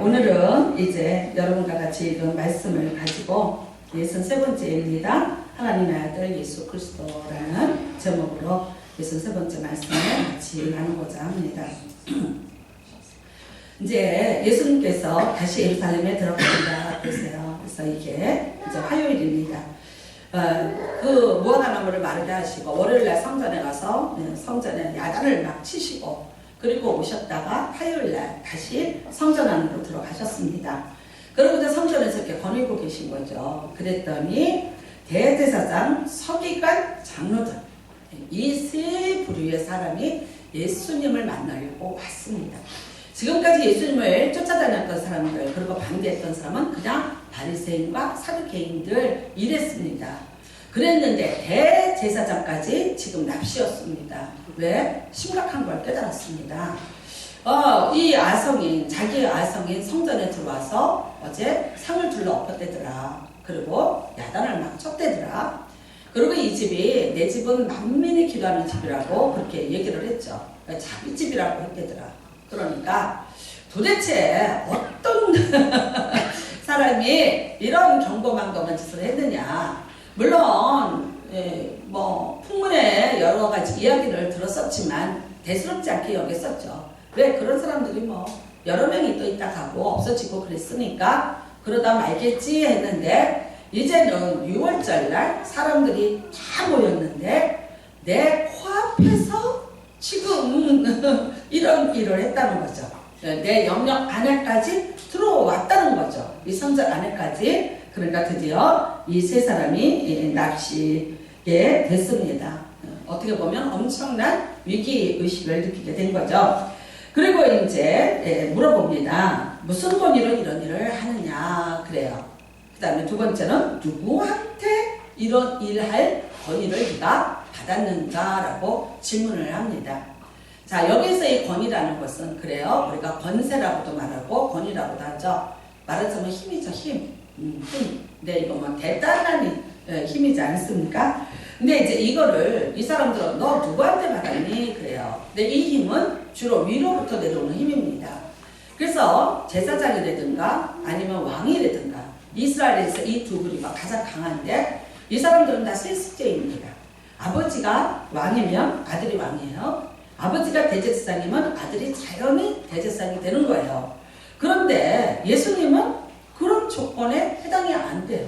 오늘은 이제 여러분과 같이 읽은 말씀을 가지고 63번째입니다. 하나님의 아들 예수 그리스도라는 제목으로 63번째 말씀을 같이 나누고자 합니다. 이제 예수님께서 다시 예루살렘에 들어가신다 그랬어요. 그래서 이게 이제 화요일입니다. 그 무화과나무를 마르게 하시고 월요일날 성전에 가서 성전에 야단을 막 치시고 그리고 오셨다가 화요일날 다시 성전 안으로 들어가셨습니다. 그러고 이제 성전에서 이렇게 거닐고 계신 거죠. 그랬더니 대제사장, 서기관, 장로들 이 세 부류의 사람이 예수님을 만나려고 왔습니다. 지금까지 예수님을 쫓아다녔던 사람들 그리고 반대했던 사람은 그냥 바리새인과 사두개인들 이랬습니다. 그랬는데 대제사장까지 지금 납시였습니다. 왜? 심각한 걸 깨달았습니다. 이 아성인, 자기의 아성인 성전에 들어와서 어제 상을 둘러 엎었대더라. 그리고 야단을 막 쳤대더라. 그리고 이 집이 내 집은 만민이 기도하는 집이라고 그렇게 얘기를 했죠. 자기 집이라고 했대더라. 그러니까 도대체 어떤 사람이 이런 경고망동한 짓을 했느냐. 물론 뭐 풍문에 여러 가지 이야기를 들었었지만 대수롭지 않게 여겼었죠. 왜? 그런 사람들이 뭐 여러 명이 또 있다 가고 없어지고 그랬으니까 그러다 말겠지 했는데 이제는 6월절날 사람들이 다 모였는데 내 코앞에서 지금 이런 일을 했다는 거죠. 내 영역 안에까지 들어왔다는 거죠. 이 성전 안에까지. 그러니까 드디어 이 세 사람이 납시게 됐습니다. 어떻게 보면 엄청난 위기의식을 느끼게 된 거죠. 그리고 이제 물어봅니다. 무슨 권위로 이런 일을 하느냐 그래요. 그 다음에 두 번째는 누구한테 이런 일을 할 권위를 네가 받았는가라고 질문을 합니다. 자, 여기서 이 권위라는 것은 그래요. 우리가 권세라고도 말하고 권위라고도 하죠. 말하자면 힘이죠. 힘. 근데 이거 뭐 대단한 힘이지 않습니까? 근데 이제 이거를 이 사람들은 너 누구한테 받았니? 그래요. 근데 이 힘은 주로 위로부터 내려오는 힘입니다. 그래서 제사장이라든가 아니면 왕이라든가 이스라엘에서 이 두 부류가 가장 강한데 이 사람들은 다 세습제입니다. 아버지가 왕이면 아들이 왕이에요. 아버지가 대제사장이면 아들이 자연히 대제사장이 되는 거예요. 그런데 예수님은 그런 조건에 해당이 안 돼요.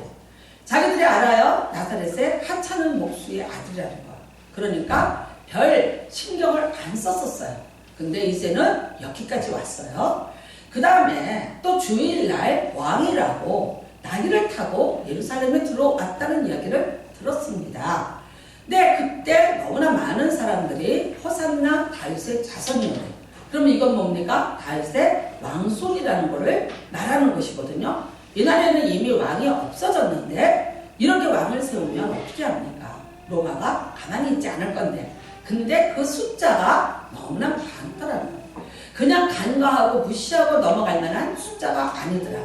자기들이 알아요. 나사렛의 하찮은 목수의 아들이라는 거. 그러니까 별 신경을 안 썼었어요. 근데 이제는 여기까지 왔어요. 그 다음에 또 주일날 왕이라고 나귀를 타고 예루살렘에 들어왔다는 이야기를 들었습니다. 근데 그때 너무나 많은 사람들이 호산나 다윗의 자손이에요. 그러면 이건 뭡니까? 다윗의 왕손이라는 것을 말하는 것이거든요. 이날에는 이미 왕이 없어졌는데 이렇게 왕을 세우면 어떻게 합니까? 로마가 가만히 있지 않을 건데. 근데 그 숫자가 너무나 많더라고요. 그냥 간과하고 무시하고 넘어갈 만한 숫자가 아니더라.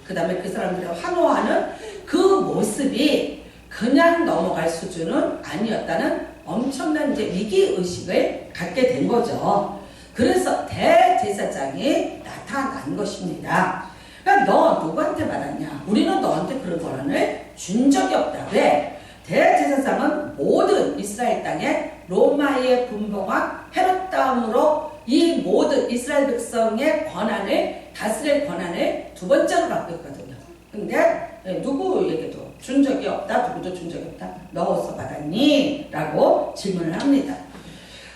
그 다음에 그 사람들이 환호하는 그 모습이 그냥 넘어갈 수준은 아니었다는 엄청난 이제 위기의식을 갖게 된 거죠. 그래서 대제사장이 나타난 것입니다. 그러니까 너 누구한테 받았냐? 우리는 너한테 그런 권한을 준 적이 없다. 왜? 대제사장은 모든 이스라엘 땅에 로마의 분봉왕 헤롯 다음으로 이 모든 이스라엘 백성의 권한을 다스릴 권한을 두 번째로 갖고 있거든요. 근데 누구에게도 준 적이 없다. 누구도 준 적이 없다. 너 어디서 받았니? 라고 질문을 합니다.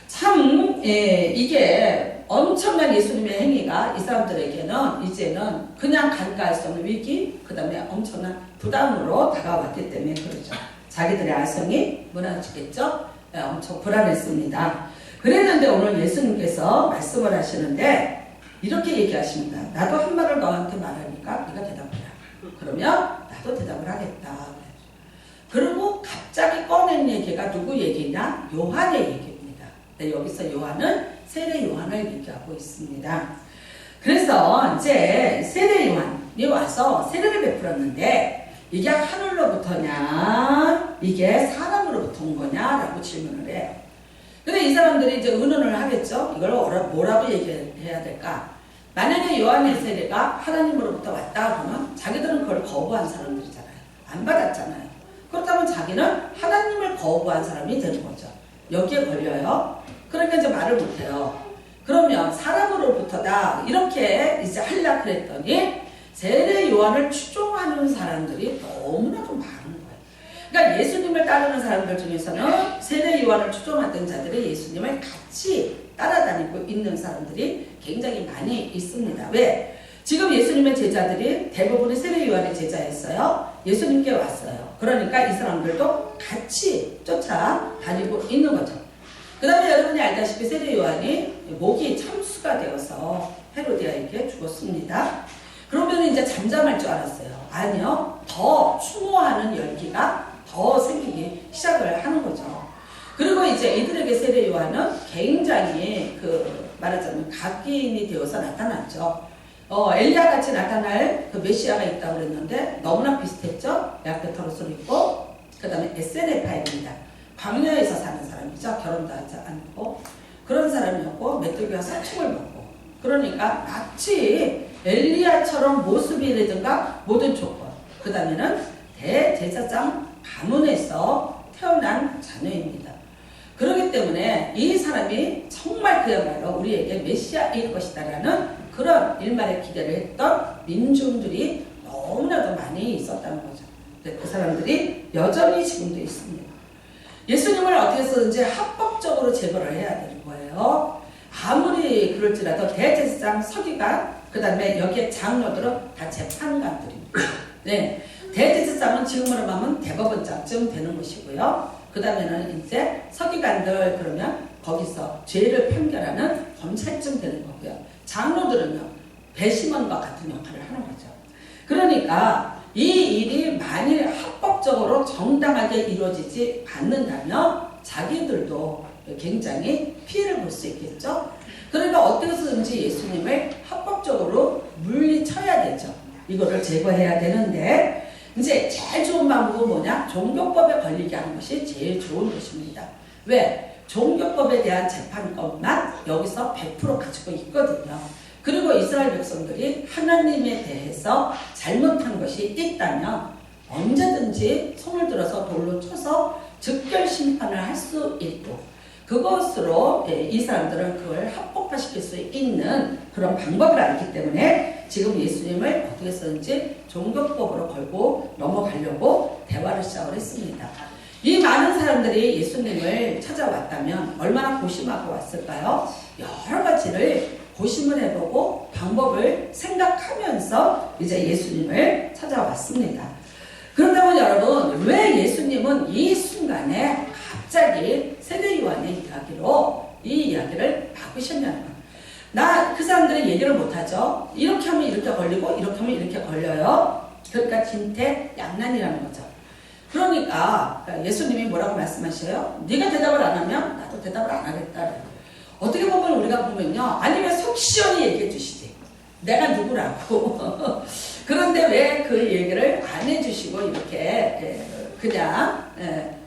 참 이게 엄청난 예수님의 행위가 이 사람들에게는 이제는 그냥 간과할 수 없는 위기 그 다음에 엄청난 부담으로 다가왔기 때문에 그러죠. 자기들의 아성이 무너지겠죠. 엄청 불안했습니다. 그랬는데 오늘 예수님께서 말씀을 하시는데 이렇게 얘기하십니다. 나도 한 말을 너한테 말하니까 네가 대답을 해. 그러면 나도 대답을 하겠다. 그리고 갑자기 꺼낸 얘기가 누구 얘기냐? 요한의 얘기입니다. 네, 여기서 요한은 세례 요한을 얘기하고 있습니다. 그래서 이제 세례 요한이 와서 세례를 베풀었는데 이게 하늘로부터냐 이게 사람으로부터 온 거냐라고 질문을 해요. 근데 이 사람들이 이제 의논을 하겠죠. 이걸 뭐라고 얘기해야 될까? 만약에 요한의 세례가 하나님으로부터 왔다 그러면 자기들은 그걸 거부한 사람들이잖아요. 안 받았잖아요. 그렇다면 자기는 하나님을 거부한 사람이 되는 거죠. 여기에 걸려요. 그러니까 이제 말을 못해요. 그러면 사람으로부터다 이렇게 이제 하려고 그랬더니 세례 요한을 추종하는 사람들이 너무나도 많은 거예요. 그러니까 예수님을 따르는 사람들 중에서는 세례 요한을 추종하던 자들이 예수님을 같이 따라다니고 있는 사람들이 굉장히 많이 있습니다. 왜? 지금 예수님의 제자들이 대부분이 세례 요한의 제자였어요. 예수님께 왔어요. 그러니까 이 사람들도 같이 쫓아다니고 있는 거죠. 그 다음에 여러분이 알다시피 세례 요한이 목이 참수가 되어서 헤로디아에게 죽었습니다. 그러면 이제 잠잠할 줄 알았어요. 아니요. 더 추모하는 열기가 더 생기기 시작을 하는 거죠. 그리고 이제 이들에게 세례 요한은 굉장히 말하자면 각기인이 되어서 나타났죠. 엘리야 같이 나타날 그 메시아가 있다고 그랬는데 너무나 비슷했죠. 야페터로스를 입고 그 다음에 에세네파입니다. 광야에서 사는 사람이죠. 결혼도 하지 않고 그런 사람이었고 메뚜기와 사충을 먹고 그러니까 마치 엘리야처럼 모습이라든가 모든 조건 그 다음에는 대제사장 가문에서 태어난 자녀입니다. 그렇기 때문에 이 사람이 정말 그야말로 우리에게 메시아일 것이다라는 그런 일말의 기대를 했던 민중들이 너무나도 많이 있었다는 거죠. 그 사람들이 여전히 지금도 있습니다. 예수님을 어떻게 해서든지 합법적으로 제거를 해야 되는 거예요. 아무리 그럴지라도 대제사장 서기관 그 다음에 여기에 장로들은 다 재판관들입니다. 네, 대제사장은 지금으로 하면 대법원장쯤 되는 것이고요. 그 다음에는 이제 서기관들 그러면 거기서 죄를 판결하는 검찰쯤 되는 거고요. 장로들은요 배심원과 같은 역할을 하는 거죠. 그러니까 이 일이 만일 합법적으로 정당하게 이루어지지 않는다면 자기들도 굉장히 피해를 볼 수 있겠죠. 그러니까 어떻게 해서든지 예수님을 합법적으로 물리쳐야 되죠. 이거를 제거해야 되는데 이제 제일 좋은 방법은 뭐냐? 종교법에 걸리게 하는 것이 제일 좋은 것입니다. 왜? 종교법에 대한 재판권만 여기서 100% 가지고 있거든요. 그리고 이스라엘 백성들이 하나님에 대해서 잘못한 것이 있다면 언제든지 손을 들어서 돌로 쳐서 즉결 심판을 할 수 있고 그것으로 이 사람들은 그걸 합법화시킬 수 있는 그런 방법을 알기 때문에 지금 예수님을 어떻게 해서든지 종교법으로 걸고 넘어가려고 대화를 시작을 했습니다. 이 많은 사람들이 예수님을 찾아왔다면 얼마나 고심하고 왔을까요? 여러 가지를 고심을 해보고 방법을 생각하면서 이제 예수님을 찾아왔습니다. 그렇다면 여러분 왜 예수님은 이 순간에 갑자기 세례 요한의 이야기로 이 이야기를 바꾸셨냐는 거예요. 나 그 사람들은 얘기를 못하죠. 이렇게 하면 이렇게 걸리고 이렇게 하면 이렇게 걸려요. 그러니까 진퇴양난이라는 거죠. 그러니까 예수님이 뭐라고 말씀하셔요? 네가 대답을 안 하면 나도 대답을 안 하겠다. 어떻게 보면 우리가 보면요. 아니면 속 시원히 얘기해 주시지. 내가 누구라고. 그런데 왜 그 얘기를 안 해주시고 이렇게 그냥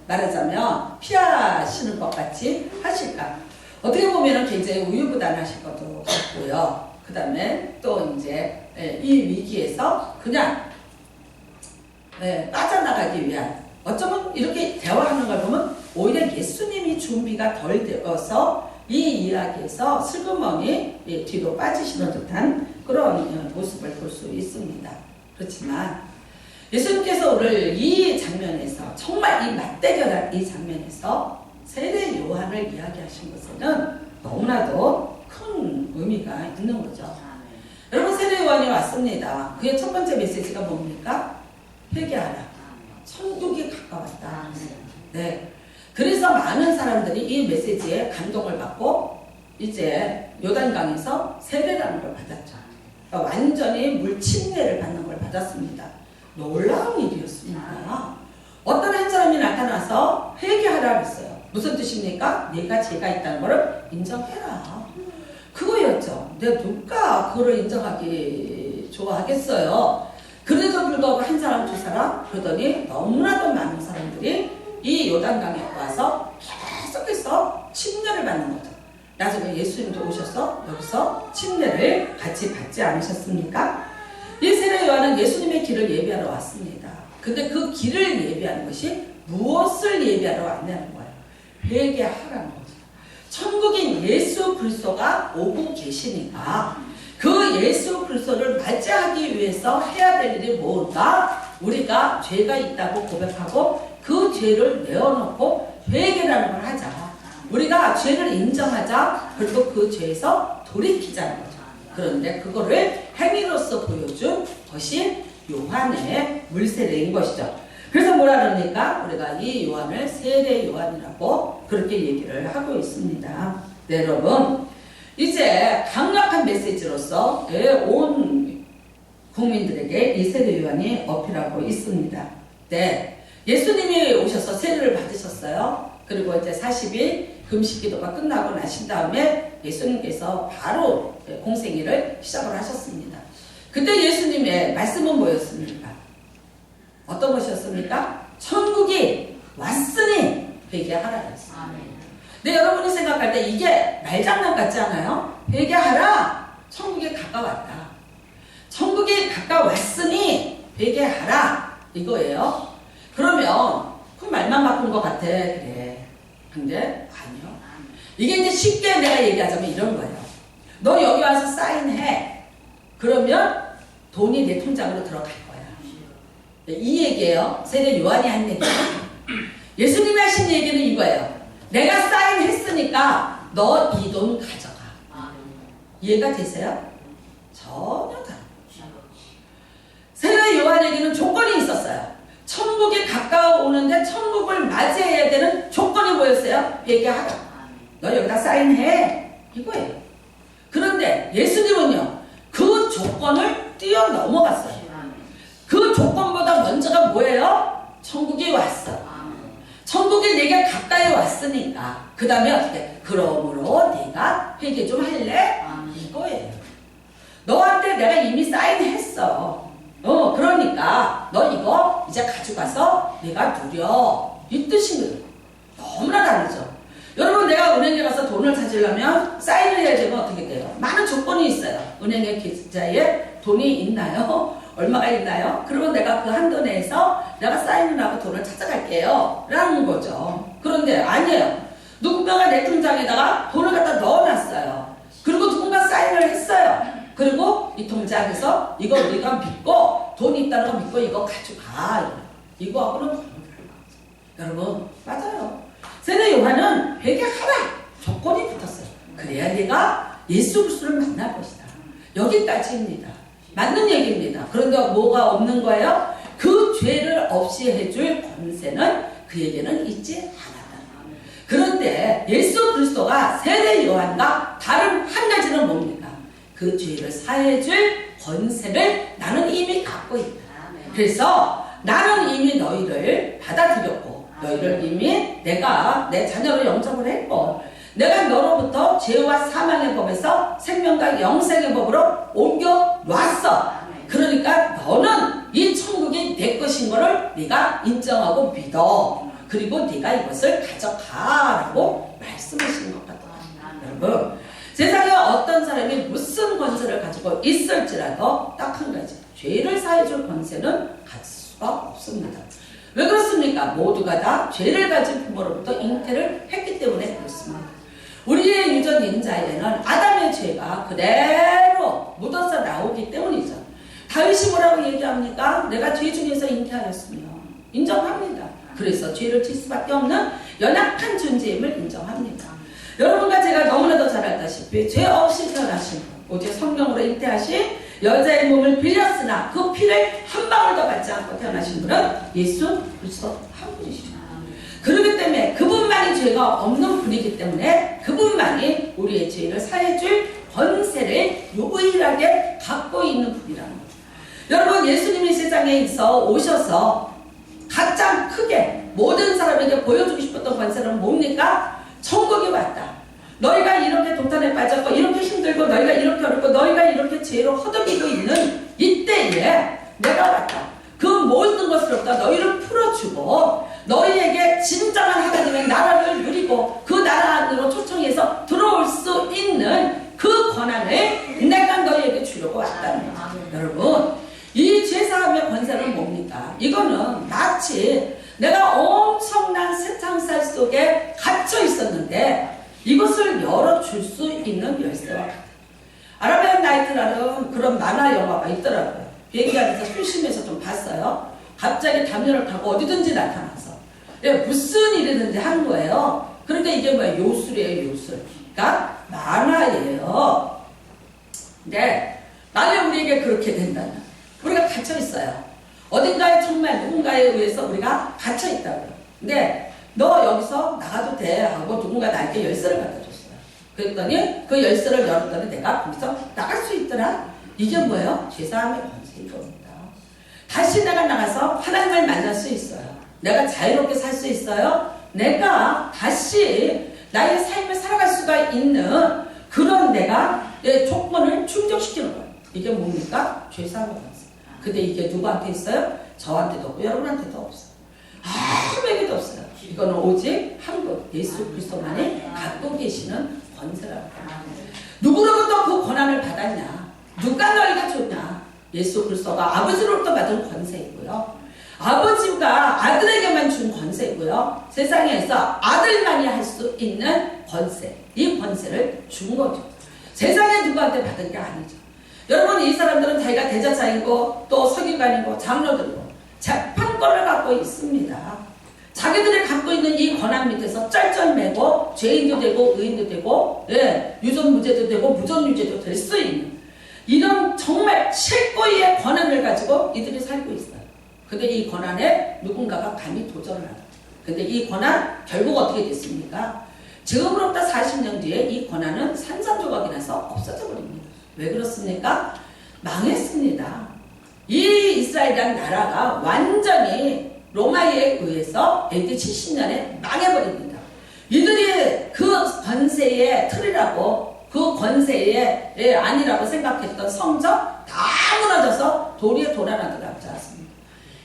말하자면 피하시는 것 같이 하실까? 어떻게 보면 굉장히 우유부단하실 것도 같고요. 그 다음에 또 이제 이 위기에서 그냥 빠져나가기 위한 어쩌면 이렇게 대화하는 걸 보면 오히려 예수님이 준비가 덜 되어서 이 이야기에서 슬그머니 뒤로 빠지시는 듯한 그런 모습을 볼 수 있습니다. 그렇지만 예수님께서 오늘 이 장면에서 정말 이 맞대결한 이 장면에서 세례 요한을 이야기하신 것에는 너무나도 큰 의미가 있는 거죠. 여러분 세례 요한이 왔습니다. 그의 첫 번째 메시지가 뭡니까? 회개하라. 천국이 가까웠다. 네. 그래서 많은 사람들이 이 메시지에 감동을 받고 이제 요단강에서 세례라는 걸 받았죠. 그러니까 완전히 물침례를 받는 걸 받았습니다. 놀라운 일이었습니다. 어떤 한 사람이 나타나서 회개하라 그랬어요. 무슨 뜻입니까? 네가 죄가 있다는 것을 인정해라. 그거였죠. 내가 누가 그거를 인정하기 좋아하겠어요. 그래도 불구하고 한 사람 두 사람 그러더니 너무나도 많은 사람들이 이 요단강에 와서 계속해서 침례를 받는 거죠. 나중에 예수님도 오셔서 여기서 침례를 같이 받지 않으셨습니까? 이 세례 요한은 예수님의 길을 예비하러 왔습니다. 근데 그 길을 예비하는 것이 무엇을 예비하러 왔냐는 거예요. 회개하라는 거죠. 천국인 예수 그리스도가 오고 계시니까 그 예수 그리스도를 맞이하기 위해서 해야 될 일이 뭔가? 우리가 죄가 있다고 고백하고 그 죄를 내어놓고 회개라는 걸 하자. 우리가 죄를 인정하자. 그리고 그 죄에서 돌이키자는 거죠. 그런데 그거를 행위로서 보여준 것이 요한의 물세례인 것이죠. 그래서 뭐라 그럽니까? 우리가 이 요한을 세례 요한이라고 그렇게 얘기를 하고 있습니다. 네, 여러분. 이제 강력한 메시지로서 온 국민들에게 이 세례 요한이 어필하고 있습니다. 네. 예수님이 오셔서 세례를 받으셨어요. 그리고 이제 40일 금식 기도가 끝나고 나신 다음에 예수님께서 바로 공생애를 시작을 하셨습니다. 그때 예수님의 말씀은 뭐였습니까? 어떤 것이었습니까? 천국이 왔으니 회개하라 그랬습니다. 근데 여러분이 생각할 때 이게 말장난 같지 않아요? 회개하라! 천국이 가까웠다. 천국이 가까웠으니 회개하라! 이거예요. 그러면 그 말만 바꾼 것 같아. 그래. 근데 아니요. 이게 이제 쉽게 내가 얘기하자면 이런 거예요. 너 여기 와서 사인해. 그러면 돈이 내 통장으로 들어갈 거야. 이 얘기예요. 세례 요한이 한 얘기예요. 예수님이 하신 얘기는 이거예요. 내가 사인했으니까 너 이 돈 가져가. 이해가 되세요? 전혀 다릅니다. 세례 요한에게는 조건이 있었어요. 천국이 가까워오는데 천국을 맞이해야 되는 조건이 뭐였어요? 회개하라. 너 여기다 사인해. 이거예요. 그런데 예수님은요. 그 조건을 뛰어넘어갔어요. 그 조건보다 먼저가 뭐예요? 천국이 왔어. 천국이 내게 가까이 왔으니까 그 다음에 어떻게? 그러므로 네가 회개 좀 할래? 이거예요. 너한테 내가 이미 사인했어. 그러니까 너 이거 이제 가져가서 내가 누려. 이 뜻입니다. 너무나 다르죠. 여러분 내가 은행에 가서 돈을 찾으려면 사인을 해야 되면 어떻게 돼요? 많은 조건이 있어요. 은행의 계좌에 돈이 있나요? 얼마가 있나요? 그러면 내가 그 한도 내에서 내가 사인을 하고 돈을 찾아갈게요. 라는 거죠. 그런데 아니에요. 누군가가 내 통장에다가 돈을 갖다 넣어놨어요. 그리고 누군가 사인을 했어요. 그리고 이 통장에서 이거 우리가 믿고 돈이 있다는 거 믿고 이거 가져가. 이거하고는 너무 다른 거죠. 여러분 맞아요. 세례 요한은 회개하라. 조건이 붙었어요. 그래야 내가 예수 그리스도를 만날 것이다. 여기까지입니다. 맞는 얘기입니다. 그런데 뭐가 없는 거예요? 그 죄를 없이 해줄 권세는 그에게는 있지 않았다. 그런데 예수 그리스도가 세례 요한과 다른 한 가지는 뭡니까? 그 죄를 사해줄 권세를 나는 이미 갖고 있다. 그래서 나는 이미 너희를 받아들였고 너희를 이미 내가 내 자녀로 영접을 했고 내가 너로부터 죄와 사망의 법에서 생명과 영생의 법으로 옮겨 놨어. 그러니까 너는 이 천국이 내 것인 거를 네가 인정하고 믿어. 그리고 네가 이것을 가져가라고 말씀하시는 것 같아요. 여러분 세상에 어떤 사람이 무슨 권세를 가지고 있을지라도 딱 한 가지 죄를 사해줄 권세는 가질 수가 없습니다. 왜 그렇습니까? 모두가 다 죄를 가진 부모로부터 잉태를 했기 때문에 그렇습니다. 우리의 유전 인자에는 아담의 죄가 그대로 묻어서 나오기 때문이죠. 다윗이 뭐라고 얘기합니까? 내가 죄 중에서 잉태하였으며 인정합니다. 그래서 죄를 질 수밖에 없는 연약한 존재임을 인정합니다. 여러분과 제가 너무나도 잘 알다시피 죄 없이 태어나신 분, 오직 성령으로 잉태하신 여자의 몸을 빌렸으나 그 피를 한 방울도 받지 않고 태어나신 분은 예수 그리스도 한 분이시죠. 그렇기 때문에 그분만이 죄가 없는 분이기 때문에 그분만이 우리의 죄를 사해줄 권세를 유일하게 갖고 있는 분이라는 거죠. 여러분 예수님이 세상에 오셔서 가장 크게 모든 사람에게 보여주고 싶었던 권세는 뭡니까? 천국이 왔다. 너희가 이렇게 동탄에 빠졌고 이렇게 힘들고 너희가 이렇게 어렵고 너희가 이렇게 죄로 허덕이고 있는 이때에 내가 왔다. 그 모든 것으로부터 너희를 풀어주고 너희에게 진정한 하나님의 나라를 누리고 그 나라 안으로 초청해서 들어올 수 이거는 마치 내가 엄청난 세창살 속에 갇혀 있었는데 이것을 열어줄 수 있는 열쇠와 같아요. 아라비안 나이트라는 그런 만화 영화가 있더라고요. 비행기 안에서 심심해서 좀 봤어요. 갑자기 담요를 타고 어디든지 나타나서 무슨 일이든지 하는 거예요. 그러니까 이게 뭐예요? 요술이에요, 요술. 그러니까 만화예요. 근데 만약 우리에게 그렇게 된다면 우리가 갇혀 있어요. 어딘가에 정말 누군가에 의해서 우리가 갇혀 있다고요. 근데 너 여기서 나가도 돼 하고 누군가 나에게 열쇠를 갖다 줬어요. 그랬더니 그 열쇠를 열었더니 내가 거기서 나갈 수 있더라. 이게 뭐예요? 죄사함의 권세인 겁니다. 다시 내가 나가서 하나님을 만날 수 있어요. 내가 자유롭게 살 수 있어요. 내가 다시 나의 삶을 살아갈 수가 있는 그런 내가 조건을 충족시키는 거예요. 이게 뭡니까? 죄사함의 권세. 근데 이게 누구한테 있어요? 저한테도 없고 여러분한테도 없어요. 아무에게도 없어요. 이거는 오직 한 분, 예수 그리스도만이 갖고 계시는 권세라고 합니다. 누구로부터 그 권한을 받았냐? 누가 너희가 줬냐? 예수 그리스도가 아버지로부터 받은 권세이고요. 아버지가 아들에게만 준 권세이고요. 세상에서 아들만이 할 수 있는 권세, 이 권세를 준 거죠. 세상에 누구한테 받은 게 아니죠. 여러분, 이 사람들은 자기가 대제사이고 또 서기관이고 장로들이고 재판권을 갖고 있습니다. 자기들이 갖고 있는 이 권한 밑에서 쩔쩔매고 죄인도 되고 의인도 되고 유전무죄도 되고 무전유죄도 될 수 있는 이런 정말 실고의 권한을 가지고 이들이 살고 있어요. 근데 이 권한에 누군가가 감히 도전을 하죠. 근데 이 권한 결국 어떻게 됐습니까? 지금으로부터 40년 뒤에 이 권한은 산산조각이 나서 없어져 버립니다. 왜 그렇습니까? 망했습니다. 이 이스라엘이라는 나라가 완전히 로마에 의해서 AD 70년에 망해버립니다. 이들이 그 권세의 틀이라고 그 권세의 아니라고 생각했던 성적 다 무너져서 도리에 도란하게 남지 않습니다.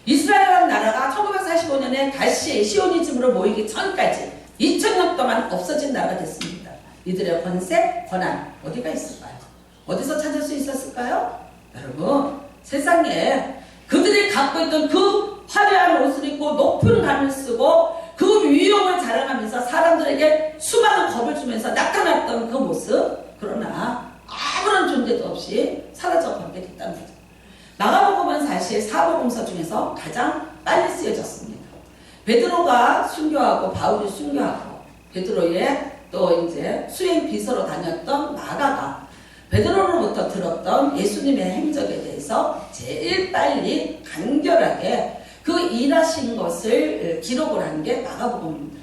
이스라엘이라는 나라가 1945년에 다시 시오니즘으로 모이기 전까지 2000년 동안 없어진 나라가 됐습니다. 이들의 권세, 권한 어디가 있을까요? 어디서 찾을 수 있었을까요? 여러분, 세상에 그들이 갖고 있던 그 화려한 옷을 입고 높은 간을 쓰고 그 위용을 자랑하면서 사람들에게 수많은 겁을 주면서 나타났던 그 모습, 그러나 아무런 존재도 없이 사라져버리게 됐다는 거죠. 마가복음은 사실 사복음서 중에서 가장 빨리 쓰여졌습니다. 베드로가 순교하고 바울이 순교하고 베드로의 또 이제 수행 비서로 다녔던 마가가 베드로로부터 들었던 예수님의 행적에 대해서 제일 빨리 간결하게 그 일하신 것을 기록을 한 게 마가복음입니다.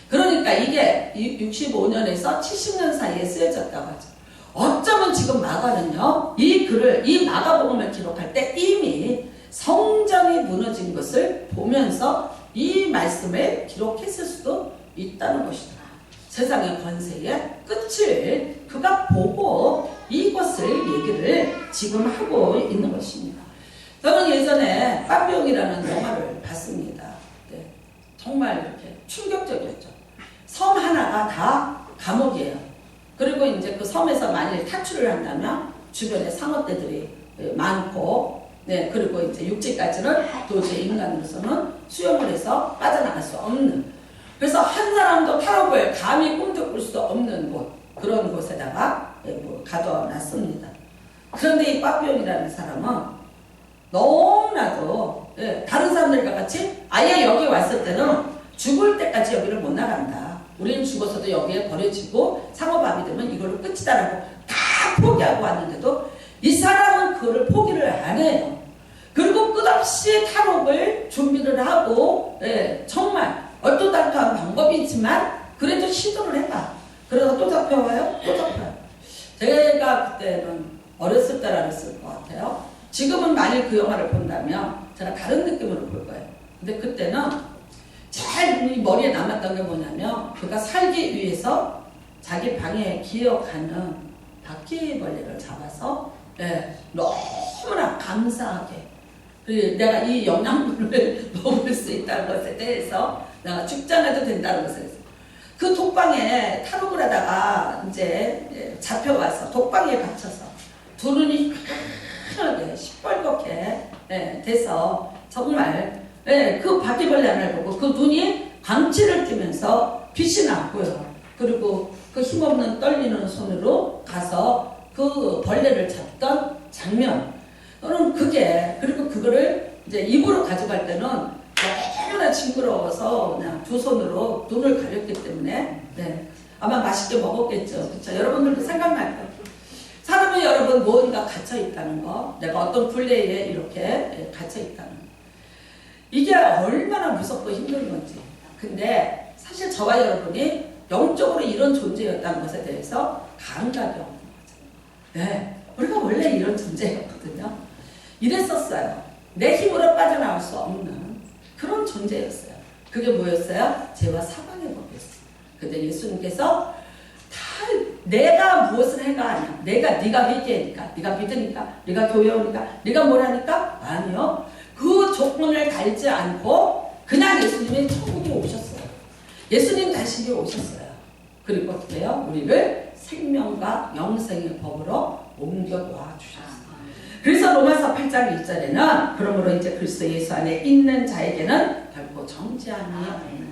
그러니까 이게 65년에서 70년 사이에 쓰여졌다고 하죠. 어쩌면 지금 마가는요, 이 글을, 이 마가복음을 기록할 때 이미 성전이 무너진 것을 보면서 이 말씀을 기록했을 수도 있다는 것이다. 세상의 권세의 끝을 그가 보고 이것을 얘기를 지금 하고 있는 것입니다. 저는 예전에 빠삐용이라는 영화를 봤습니다. 네, 정말 이렇게 충격적이었죠. 섬 하나가 다 감옥이에요. 그리고 이제 그 섬에서 만일 탈출을 한다면 주변에 상어떼들이 많고, 네, 그리고 이제 육지까지는 도저히 인간으로서는 수영을 해서 빠져나갈 수 없는, 그래서 한 사람도 탈옥을 감히 꿈도 꿀 수 없는 곳, 그런 곳에다가 가둬놨습니다. 그런데 이 빠삐용이라는 사람은 너무나도 다른 사람들과 같이 아예 여기 왔을 때는 죽을 때까지 여기를 못 나간다. 우리는 죽어서도 여기에 버려지고 상어밥이 되면 이걸로 끝이다라고 다 포기하고 왔는데도 이 사람은 그거를 포기를 안 해요. 그리고 끝없이 탈옥을 준비를 하고 정말 얼토당토한 방법이 있지만 그래도 시도를 해봐. 그래서 또 잡혀와요? 또 잡혀요. 제가 그때는 어렸을 때라 그랬을 것 같아요. 지금은 만일 그 영화를 본다면 제가 다른 느낌으로 볼 거예요. 근데 그때는 제일 머리에 남았던 게 뭐냐면 그가 살기 위해서 자기 방에 기어가는 바퀴벌레를 잡아서 너무나 감사하게 그리고 내가 이 영양분을 먹을 수 있다는 것에 대해서 내가 죽지 않아도 된다는 것을 했어요. 그 독방에 탈옥을 하다가 이제 잡혀와서 독방에 갇혀서 두 눈이 하게 시뻘겋게 돼서 정말 그 바퀴벌레 하나를 보고 그 눈이 광채를 띠면서 빛이 났고요. 그리고 그 힘없는 떨리는 손으로 가서 그 벌레를 잡던 장면. 저는 그게, 그리고 그거를 이제 입으로 가져갈 때는 얼마나 징그러워서 그냥 두 손으로 눈을 가렸기 때문에 아마 맛있게 먹었겠죠. 그렇죠? 여러분들도 생각날 거예요. 사람은 여러분 뭔가 갇혀 있다는 거, 내가 어떤 굴레에 이렇게 갇혀 있다는 거. 이게 얼마나 무섭고 힘든 건지. 근데 사실 저와 여러분이 영적으로 이런 존재였다는 것에 대해서 감각이 없는 거죠. 우리가 원래 이런 존재였거든요. 이랬었어요. 내 힘으로 빠져나올 수 없는 그런 존재였어요. 그게 뭐였어요? 죄와 사망의 법이었어요. 근데 예수님께서 다 내가 무엇을 해가 하냐, 네가 믿게 하니까, 네가 믿으니까, 네가 교회 오니까, 네가 뭘 하니까? 아니요. 그 조건을 달지 않고 그냥 예수님이 천국에 오셨어요. 예수님 다시 오셨어요. 그리고 어떻게 해요? 우리를 생명과 영생의 법으로 옮겨 놓아 주셨어요. 그래서 로마서 8장 1절에는 그러므로 이제 그리스도 예수 안에 있는 자에게는 결코 정죄함이 없는.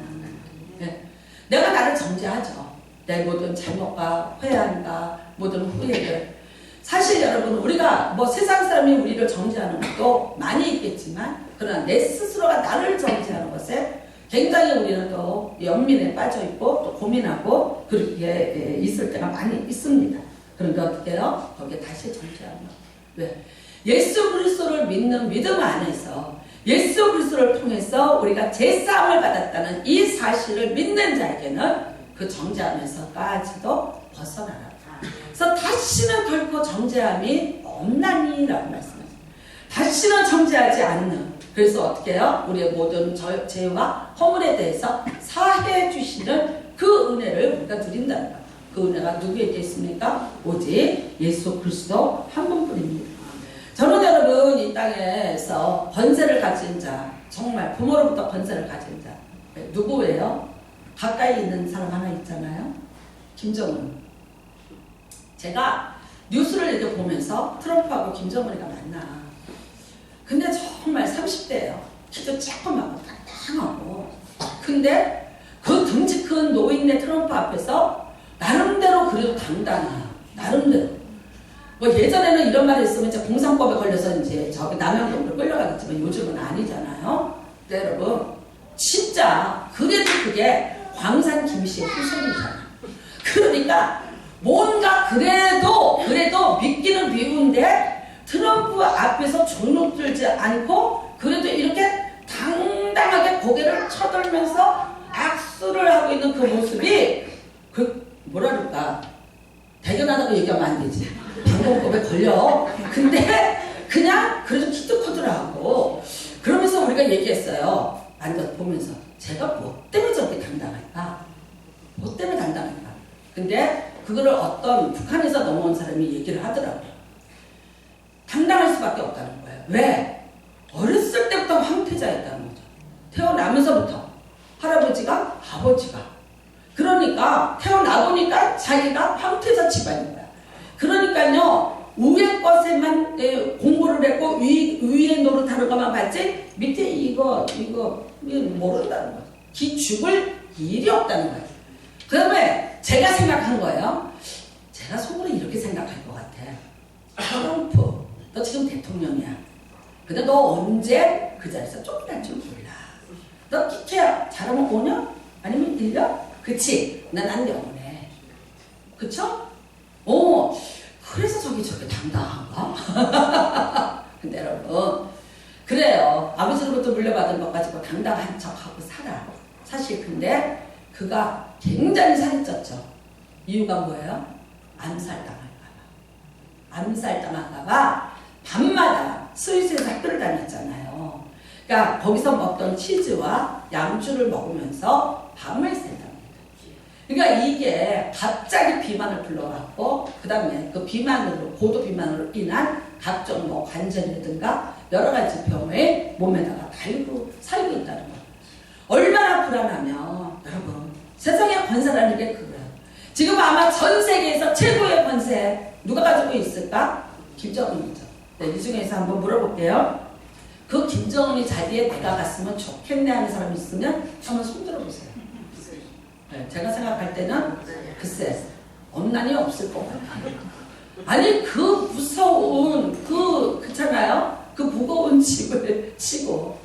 내가 나를 정죄하죠. 내 모든 잘못과 회한과 모든 후회를. 사실 여러분 우리가 뭐 세상 사람이 우리를 정죄하는 것도 많이 있겠지만 그러나 내 스스로가 나를 정죄하는 것에 굉장히 우리는 또 연민에 빠져 있고 또 고민하고 그렇게 있을 때가 많이 있습니다. 그런데 어떻게 해요? 거기에 다시 정죄하면. 왜? 예수 그리스도를 믿는 믿음 안에서 예수 그리스도를 통해서 우리가 제사함을 받았다는 이 사실을 믿는 자에게는 그 정죄하면서까지도 벗어나라. 그래서 다시는 결코 정죄함이 없나니라고 말씀하십니다. 다시는 정죄하지 않는. 그래서 어떻게 해요? 우리의 모든 죄와 허물에 대해서 사해 주시는 그 은혜를 우리가 누린다는 거예요. 그 은혜가 누구에게 있습니까? 오직 예수 그리스도 한 분뿐입니다. 저는 여러분 이 땅에서 권세를 가진 자, 정말 부모로부터 권세를 가진 자 누구예요? 가까이 있는 사람 하나 있잖아요. 김정은. 제가 뉴스를 이렇게 보면서 트럼프하고 김정은이가 만나. 근데 정말 30대예요. 키도 조그맣고 땅땅하고. 근데 그 등치 큰 노인네 트럼프 앞에서 나름대로 그래도 당당해. 나름대로. 뭐 예전에는 이런 말이 있으면 이제 공산법에 걸려서 이제 저기 남양동으로 끌려가겠지만 요즘은 아니잖아요. 근데 여러분 진짜 그래도 그게 광산 김씨의 후손이잖아. 그러니까 뭔가 그래도 믿기는 미운데 트럼프 앞에서 주눅들지 않고 그래도 이렇게 당당하게 고개를 쳐들면서 악수를 하고 있는 그 모습이 그 뭐라 그럴까 대견하다고 얘기하면 안 되지. 방공법에 걸려. 근데 그냥 그래도 키도 커더라고. 그러면서 우리가 얘기했어요. 앉아서 보면서 제가 뭐 때문에 저렇게 당당할까? 뭐 때문에 당당할까? 근데 그거를 어떤 북한에서 넘어온 사람이 얘기를 하더라고요. 당당할 수밖에 없다는 거예요. 왜? 어렸을 때부터 황태자였다는 거죠. 태어나면서부터 할아버지가 아버지가. 그러니까 태어나보니까 자기가 황태자 집안인 거야. 그러니까요. 위에 것에만 공부를 했고 위에 노릇하는 것만 봤지 밑에 이거 모른다는 거예요. 기 죽을 일이 없다는 거예요. 그 다음에 제가 생각한 거예요. 제가 속으로 이렇게 생각할 것 같아. 트럼프, 너 지금 대통령이야. 근데 너 언제 그 자리에서 쫓겨날 줄 몰라. 너 키케야 잘하면 5년? 아니면 1년? 그치? 난 영원해. 그쵸? 그래서 저렇게 당당한가? 근데 여러분, 그래요. 아버지로부터 물려받은 것 가지고 당당한 척하고 살아. 사실 근데 그가 굉장히 살이 쪘죠. 이유가 뭐예요? 암살당할까봐 밤마다 스위스에서 학교를 다녔잖아요. 그러니까 거기서 먹던 치즈와 양주를 먹으면서 밤을 샌답니다. 그러니까 이게 갑자기 비만을 불러갖고 그 다음에 그 비만으로 고도 비만으로 인한 각종 뭐 관절이라든가 여러 가지 병을 몸에다가 달고 살고 있다는 거예요. 얼마나 불안하면 여러분 세상의 권세라는 게 그거예요. 지금 아마 전 세계에서 최고의 권세 누가 가지고 있을까? 김정은이죠. 네, 이 중에서 한번 물어볼게요. 그 김정은이 자리에 내가 갔으면 좋겠네 하는 사람이 있으면 한번 손 들어보세요. 네, 제가 생각할 때는 글쎄 없나니 없을 것 같아요. 아니 그 무서운 그렇잖아요. 그 무거운 집을 치고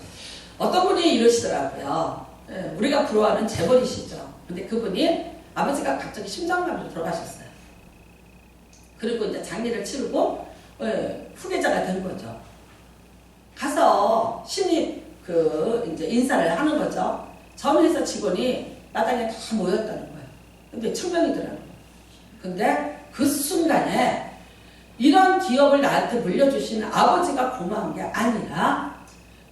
어떤 분이 이러시더라고요. 네, 우리가 부러워하는 재벌이시죠. 근데 그분이 아버지가 갑자기 심장마비로 돌아가셨어요. 그리고 이제 장례를 치르고 후계자가 된 거죠. 가서 신입 이제 인사를 하는 거죠. 전 회사 직원이 마당에 다 모였다는 거예요. 근데 1000명이더라고요. 근데 그 순간에 이런 기업을 나한테 물려주신 아버지가 고마운 게 아니라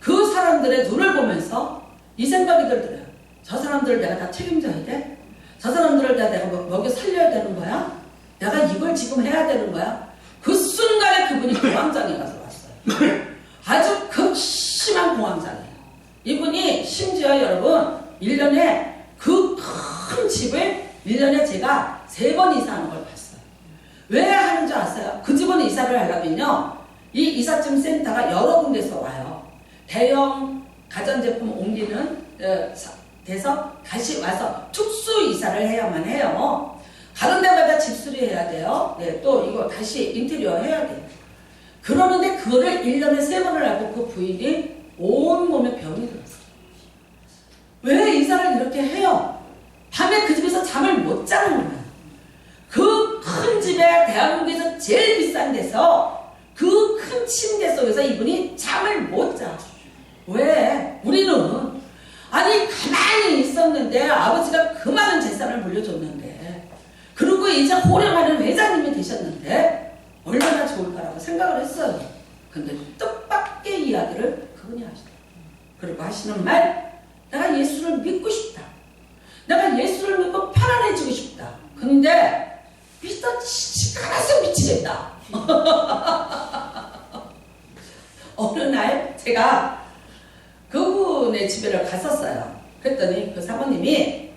그 사람들의 눈을 보면서 이 생각이 들더래요. 저 사람들을 내가 다 책임져야 돼? 저 사람들을 내가 먹여 살려야 되는 거야? 내가 이걸 지금 해야 되는 거야? 그 순간에 그분이 공황장애 가서 왔어요. 아주 극심한 공황장애예요. 이분이 심지어 여러분 1년에 그 큰 집을 1년에 제가 3번 이사하는 걸 봤어요. 왜 하는 줄 아세요? 그 집은 이사를 하려면요. 이 이삿짐 센터가 여러 군데서 와요. 대형 가전제품 옮기는 데서 다시 와서 특수 이사를 해야만 해요. 가는 데마다 집수리 해야 돼요. 네, 또 이거 다시 인테리어 해야 돼요. 그러는데 그거를 1년에 3번을 하고 그 부인이 온몸에 병이 들었어요. 왜 이사를 이렇게 해요? 밤에 그 집에서 잠을 못 자는 거예요. 그 큰 집에 대한민국에서 제일 비싼 데서 그 큰 침대 속에서 이분이 잠을 못 자. 왜? 우리는 아니 가만히 있었는데 아버지가 그 많은 재산을 물려줬는데 그리고 이제 호령하는 회장님이 되셨는데 얼마나 좋을까라고 생각을 했어요. 근데 뜻밖의 이야기를 그분이 하시더라고요. 그리고 하시는 말, 내가 예수를 믿고 싶다. 내가 예수를 믿고 편안해지고 싶다. 근데 가서 미치겠다. 어느 날 제가 그분의 집에를 갔었어요. 그랬더니 그 사모님이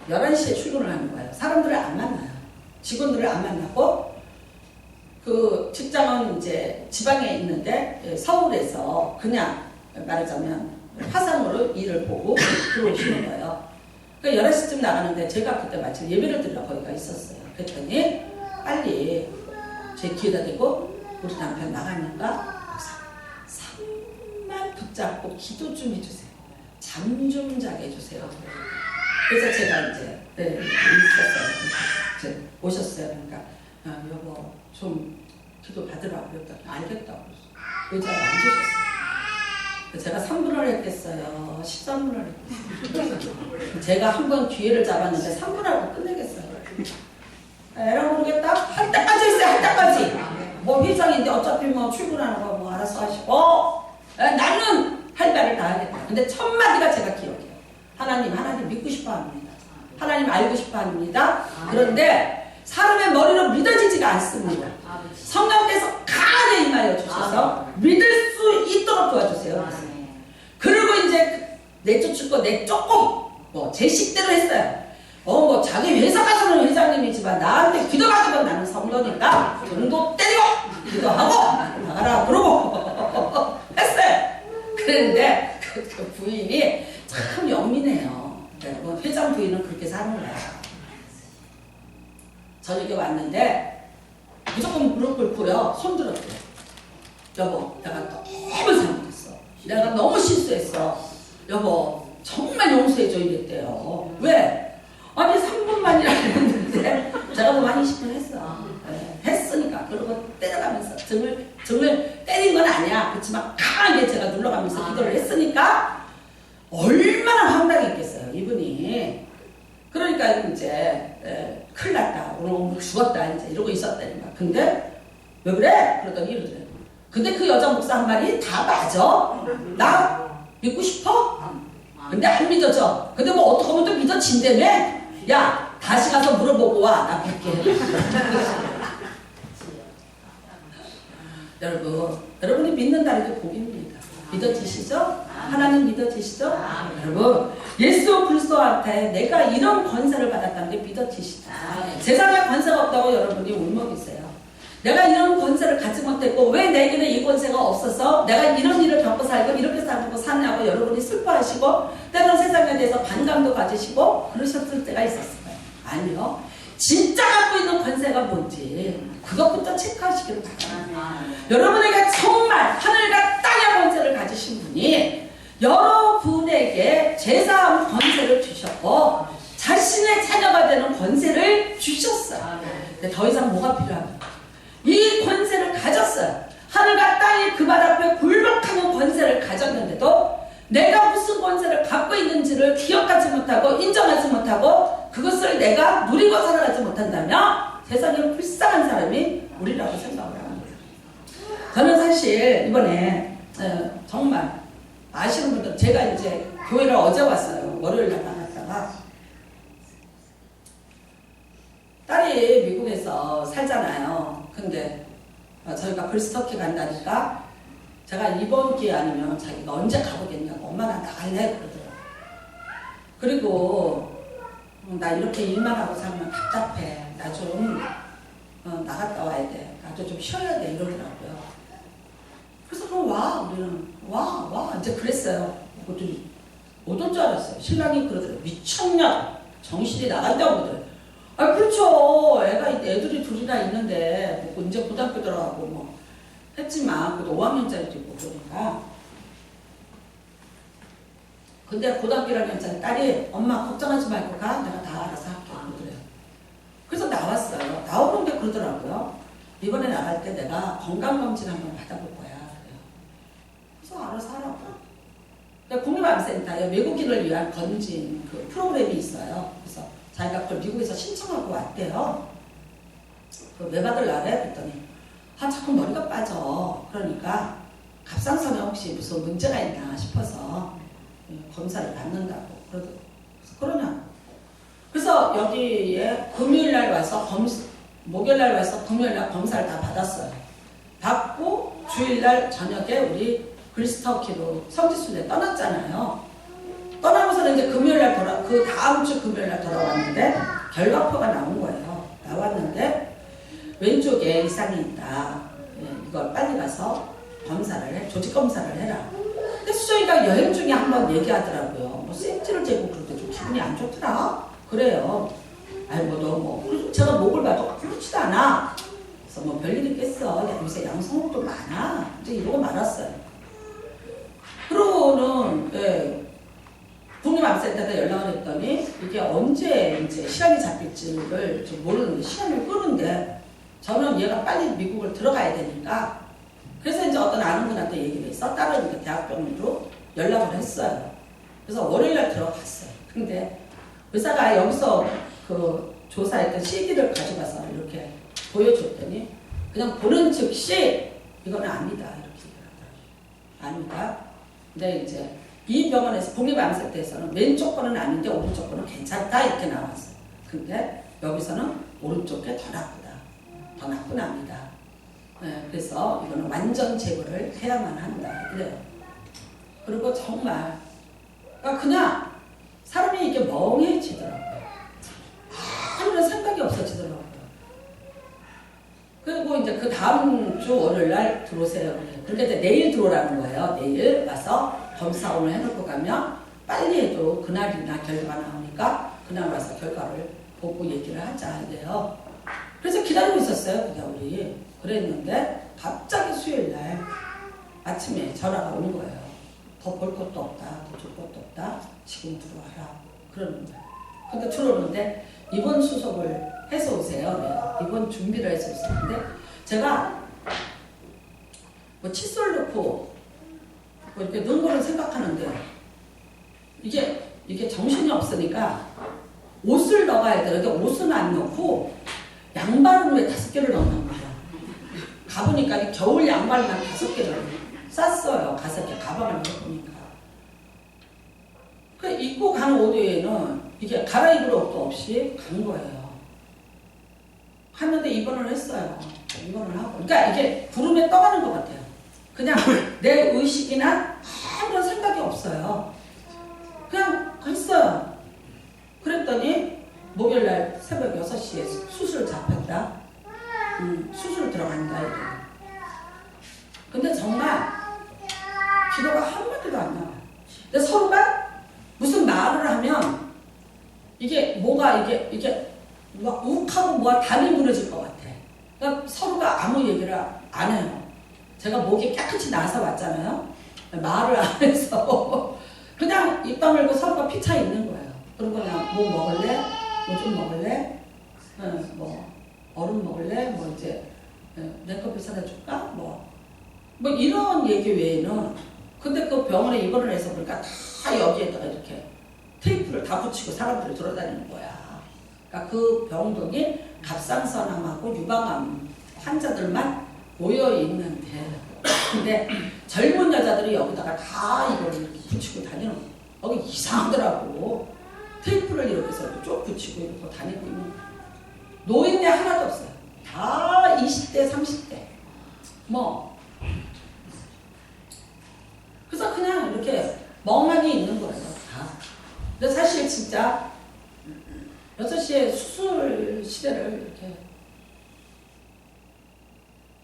11시에 출근을 하는 거예요. 사람들을 안 만나요. 직원들을 안 만나고 그 직장은 이제 지방에 있는데 서울에서 그냥 말하자면 화상으로 일을 보고 들어오시는 거예요. 그 11시쯤 나가는데 제가 그때 마침 예배를 드리러 거기가 있었어요. 그랬더니 빨리 제 귀에다 대고 우리 남편 나가니까 산만 붙잡고 기도 좀 해주세요. 잠 좀 자게 해주세요. 그래서 제가 이제 있었어요. 오셨어요. 그러니까 여보 좀 기도 받으라고 그랬더니 알겠다고 의자에 앉으셨어요. 제가 3분을 했겠어요. 13분을 했겠어요. 제가 한 번 기회를 잡았는데 3분 하고 끝내겠어요. 에라 모르겠다. 할 때까지 했어요. 할 때까지. 뭐 회장인데 어차피 뭐 출근하는 거 뭐 알아서 하시고 나는 할 말을 다 하겠다. 근데 첫 마디가 제가 기억해요. 하나님 믿고 싶어 합니다. 하나님 알고 싶어 합니다. 그런데 사람의 머리로 믿어지지가 않습니다. 성령께서 강하게 임하여 주셔서 믿을 수 있도록 도와주세요. 그리고 이제 내쫓고 조금 뭐 제 식대로 했어요. 뭐 자기 회사 가서는 회장님이지만 나한테 기도받으면 나는 성도니까 등도 때리고 기도하고 나가라 그러고 했어요. 그런데 그 부인이 참 영민해요. 뭐 회장 부인은 그렇게 사는 거야. 저녁에 왔는데 무조건 무릎 꿇고요. 손 들었대요. 여보 내가 너무 잘못했어. 내가 너무 실수했어. 여보 정말 용서해줘 이랬대요. 왜? 아니 3분만이라 했는데 제가 뭐 한 20분 했어. 네, 했으니까. 그리고 때려가면서 등을 때린 건 아니야. 그렇지만 강하게 제가 눌러가면서 기도를 했으니까 얼마나 황당했겠어요 이분이. 그러니까 이제 큰일 났다. 오늘 죽었다. 이제 이러고 있었다니까. 근데 왜 그래? 그러더니 이러더래요. 근데 그 여자 목사 한 말이 다 맞아. 나 믿고 싶어? 근데 안 믿어져. 근데 뭐 어떻게 하면 또 믿어진다며? 야 다시 가서 물어보고 와. 나 믿게. 여러분이 믿는다는 게 복입니다. 믿어지시죠? 하나님 믿어지시죠? 여러분 예수 그리스도한테 내가 이런 권세를 받았다는 게 믿어지시죠? 세상에 권세가 없다고 여러분이 울먹이세요. 내가 이런 권세를 갖지 못했고 왜 내게는 이 권세가 없어서 내가 이런 살고 이렇게 살고 사냐고 여러분이 슬퍼하시고 때로는 세상에 대해서 반감도 가지시고 그러셨을 때가 있었어요. 아니요. 진짜 갖고 있는 권세가 뭔지 그것부터 체크하시기를 바랍니다. 여러분에게 정말 하늘과 땅의 권세를 가지신 분이 여러분에게 제사함 권세를 주셨고 자신의 자녀가 되는 권세를 주셨어요. 근데 더 이상 뭐가 필요합니까? 이 권세를 가졌어요. 하늘과 땅이 그 발 앞에 굴복하는 권세를 가졌는데도 내가 무슨 권세를 갖고 있는지를 기억하지 못하고 인정하지 못하고 그것을 내가 누리고 살아가지 못한다면 세상에 불쌍한 사람이 우리라고 생각을 합니다. 저는 사실 이번에 정말 아시는 분들, 제가 이제 교회를 어제 왔어요. 월요일날 나갔다가 딸이 미국에서 살잖아요. 근데 저희가 브리스터키 간다니까 제가 이번 기회 아니면 자기가 언제 가보겠냐고 엄마랑 나갈래 그러더라고요. 그리고 나 이렇게 일만 하고 살면 답답해. 나 좀 나갔다 와야 돼. 나도 좀 쉬어야 돼 이러더라고요. 그래서 그럼 와. 우리는 와 이제 그랬어요. 그랬더니 어떤 줄 알았어요. 신랑이 그러더라고요. 미쳤냐? 정신이 나간다고 그러더라고요. 아 그렇죠. 애들이 둘이나 있는데 뭐 이제 고등학교 들어가고 뭐 했지만 그래도 5학년짜리도 있고 그러니까. 근데 고등학교 1학년짜리 딸이 엄마 걱정하지 말고 가. 내가 다 알아서 할게. 그러더래요. 그래서 나왔어요. 나오는데 그러더라고요. 이번에 나갈 때 내가 건강검진 한번 받아볼 거야. 그래요. 그래서 알아서 하라고. 국립암센터에 외국인을 위한 검진 그 프로그램이 있어요. 그래서 자기가 그걸 미국에서 신청하고 왔대요. 왜 받으려고 그래? 그랬더니 자꾸 머리가 빠져. 그러니까 갑상선에 혹시 무슨 문제가 있나 싶어서 검사를 받는다고. 그래서 그러냐. 그래서 여기에 금요일날 와서 목요일날 와서 금요일날 검사를 다 받았어요. 받고 주일날 저녁에 우리 브리스터키로 성지순례 떠났잖아요. 떠나고서는 이제 금요일날 그 다음 주 금요일날 돌아왔는데 결과표가 나온 거예요. 나왔는데 왼쪽에 이상이 있다. 이걸 빨리 가서 검사를 해. 조직 검사를 해라. 근데 수정이가 여행 중에 한번 얘기하더라고요. 뭐 쌤지를 재고 그럴 때 좀 기분이 안 좋더라. 그래요. 아이고 너 뭐 제가 목을 봐도 그렇지도 않아. 그래서 뭐 별일 있겠어. 요새 양성목도 많아. 이제 이러고 말았어요. 그러고는 국립암센터에 연락을 했더니 이게 언제 이제 시간이 잡힐지를 좀 모르는데 시간을 끄는데 저는 얘가 빨리 미국을 들어가야 되니까 그래서 이제 어떤 아는 분한테 얘기를 해서 다른 그 대학병원으로 연락을 했어요. 그래서 월요일날 들어갔어요. 근데 의사가 여기서 그 조사했던 CD를 가져가서 이렇게 보여줬더니 그냥 보는 즉시 이거는 아니다 이렇게 얘기를 하더라고요. 아니다. 근데 이제 이 병원에서 국립암센터에서는 왼쪽 거는 아닌데 오른쪽 거는 괜찮다 이렇게 나왔어요. 근데 여기서는 오른쪽 게 더 나쁘다. 더 나쁜 암이다. 그래서 이거는 완전 제거를 해야만 한다. 그래요. 그리고 정말 그냥 사람이 이게 멍해지더라고요. 아무런 생각이 없어지더라고요. 그리고 이제 그 다음 주 월요일날 들어오세요. 그러니까 이제 내일 들어오라는 거예요. 내일 와서 검사 오늘 해놓고 가면 빨리 해도 그날이나 결과가 나오니까 그날 와서 결과를 보고 얘기를 하자 이래요. 그래서 기다리고 있었어요. 그냥 우리. 그랬는데 갑자기 수요일날 아침에 전화가 오는 거예요. 더 볼 것도 없다. 더 줄 것도 없다. 지금 들어와라. 그러는 거예요. 근데 들어오는데 입원 수속을 해서 오세요. 네. 입원 준비를 해서 오셨는데 제가 뭐 칫솔 넣고 뭐 이렇게 넣은 거를 생각하는데 이게 정신이 없으니까 옷을 넣어야 돼요. 근데 옷은 안 넣고 양말은 왜 5개를 넣는 거야. 가보니까 겨울 양말만 5개를 쌌어요. 가서 이렇게 가방을 넣어보니까. 그 입고 간 옷 외에는 이게 갈아입을 옷도 없이 간 거예요. 하는데 입원을 했어요. 입원을 하고. 그러니까 이게 구름에 떠가는 것 같아요. 그냥 내 의식이나 아무런 생각이 없어요. 그냥 했어요. 그랬더니 목요일날 새벽 6시에 수술 잡혔다. 수술 들어간다. 이래. 근데 정말 기도가 한마디도 안 나와요. 근데 서로가 무슨 말을 하면 이게 뭐가 이게 막 욱하고 뭐가 담이 무너질 것 같아. 그러니까 서로가 아무 얘기를 안 해요. 제가 목이 깨끗이 나서 왔잖아요. 말을 안 해서 그냥 입 다물고 서로가 피차 있는 거예요. 그리고 그냥 뭐 먹을래? 뭐 좀 먹을래? 뭐 얼음 먹을래? 뭐 이제 냉커피 사다 줄까? 뭐 이런 얘기 외에는. 근데 그 병원에 입원을 해서 그러니까 다 여기에다가 이렇게 테이프를 다 붙이고 사람들이 돌아다니는 거야. 그러니까 그 병동이 갑상선암하고 유방암 환자들만 모여 있는데, 근데 젊은 여자들이 여기다가 다 이걸 이렇게 붙이고 다니는 거야. 여기 이상하더라고. 테이프를 이렇게 해서 쭉 붙이고 이러고 다니고 있는 거야. 노인네 하나도 없어요. 다 20대, 30대. 뭐. 그래서 그냥 이렇게 멍하니 있는 거예요. 다. 근데 사실 진짜 6시에 수술실에를 이렇게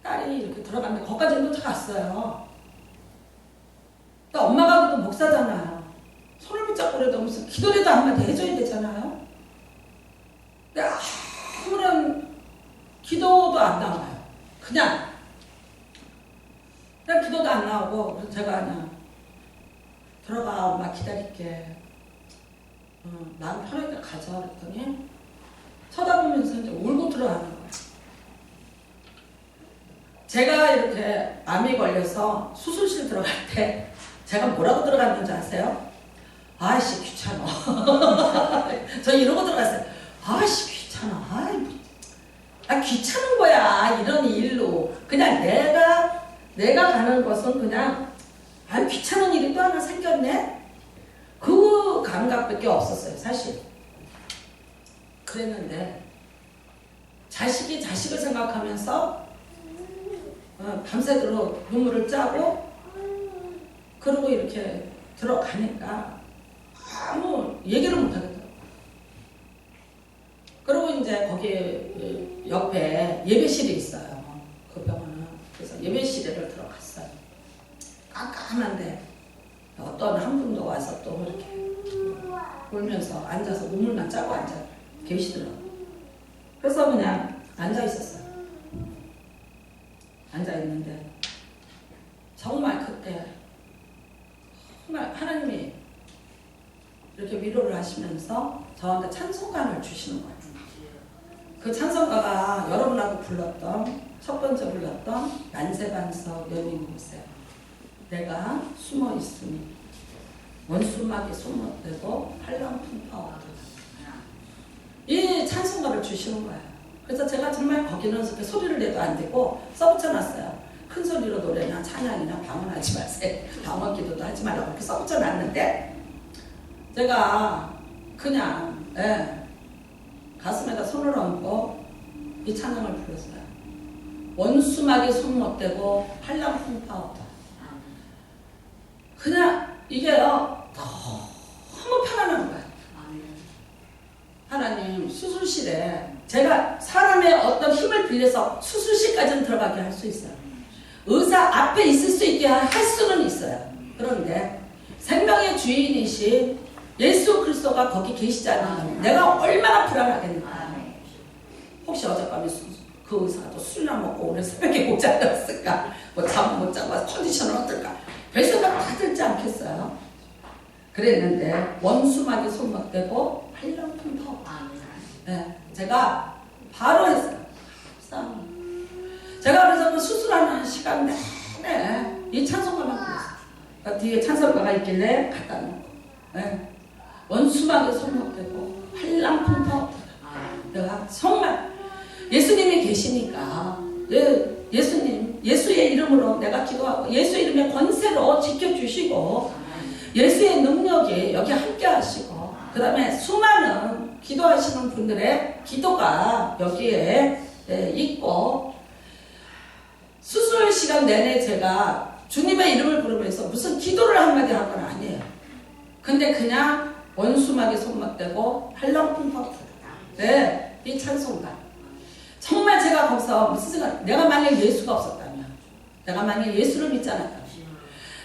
딸이 이렇게 들어갔는데 거기까지는 쫓아갔어요. 그러니까 엄마가 또 목사잖아요. 손을 붙잡고 그래도 무슨 기도라도 한마디 해줘야 되잖아요. 근데 아무런 기도도 안 나와요. 그냥 기도도 안 나오고. 그래서 제가 그냥 들어가, 엄마 기다릴게. 마음 편하게 가자 그랬더니 쳐다보면서 이제 울고 들어가는 거예요. 제가 이렇게 암이 걸려서 수술실 들어갈 때 제가 뭐라고 들어갔는지 아세요? 아이씨 귀찮아. 저 이러고 들어갔어요. 아이씨 귀찮아. 귀찮은 거야. 이런 일로 그냥 내가 가는 것은 그냥 귀찮은 일이 또 하나 생겼네. 그 감각밖에 없었어요, 사실. 그랬는데 자식이 자식을 생각하면서 밤새도록 눈물을 짜고 그러고 이렇게 들어가니까 아무 얘기를 못 하겠더라고요. 그리고 이제 거기 옆에 예배실이 있어요. 그 병원은. 그래서 예배실에를 들어갔어요. 깜깜한데 어떤 한 분도 와서 또 이렇게 울면서 앉아서 눈물만 짜고 앉아 계시더라고요. 그래서 그냥 앉아 있었어요. 앉아 있는데 정말 그때 정말 하나님이 이렇게 위로를 하시면서 저한테 찬송가를 주시는 거예요. 그 찬송가가 여러분하고 불렀던 첫 번째 불렀던 난세반석 여인 곳에 내가 숨어 있으니 원수막에 소못되고 팔랑풍파 없다. 이 찬송가를 주시는 거예요. 그래서 제가 정말 거기는 그렇게 소리를 내도 안 되고 써붙여놨어요. 큰 소리로 노래나 찬양이나 방언하지 마세요. 방언 기도도 하지 말라고 이렇게 써붙여놨는데 제가 그냥 가슴에다 손을 얹고 이 찬양을 불렀어요. 원수막에 손 못대고 팔랑풍파 없다. 그냥 이게요 너무 편안한 거예요. 하나님 수술실에 제가 사람의 어떤 힘을 빌려서 수술실까지는 들어가게 할 수 있어요. 의사 앞에 있을 수 있게 할 수는 있어요. 그런데 생명의 주인이신 예수 그리스도가 거기 계시잖아요. 내가 얼마나 불안하겠는가. 혹시 어젯밤에 그 의사가 또 술이나 먹고 오늘 새벽에 못 자았을까? 뭐 잠 못 자고 컨디션은 어떨까? 별 생각 다 들지 않겠어요? 그랬는데 원수막에 손 못대고 팔랑풍파 없다. 제가 바로 했어요. 제가 그래서 그 수술하는 시간 내내 이 찬송가만 불렀어요. 그러니까 뒤에 찬송가가 있길래 갖다 놓고 원수막에 손 못대고 팔랑풍파 없다. 내가 정말 예수님이 계시니까 예수님 예수의 이름으로 내가 기도하고 예수의 이름의 권세로 지켜주시고 예수의 능력이 여기 함께 하시고 그 다음에 수많은 기도하시는 분들의 기도가 여기에 있고 수술 시간 내내 제가 주님의 이름을 부르면서 무슨 기도를 한마디 한 건 아니에요. 근데 그냥 원수막에 손 맞대고 팔랑풍파 이 찬송가 정말 제가 거기서 무슨 생각 내가 만약 예수가 없었다면 내가 만약 예수를 믿지 않았다면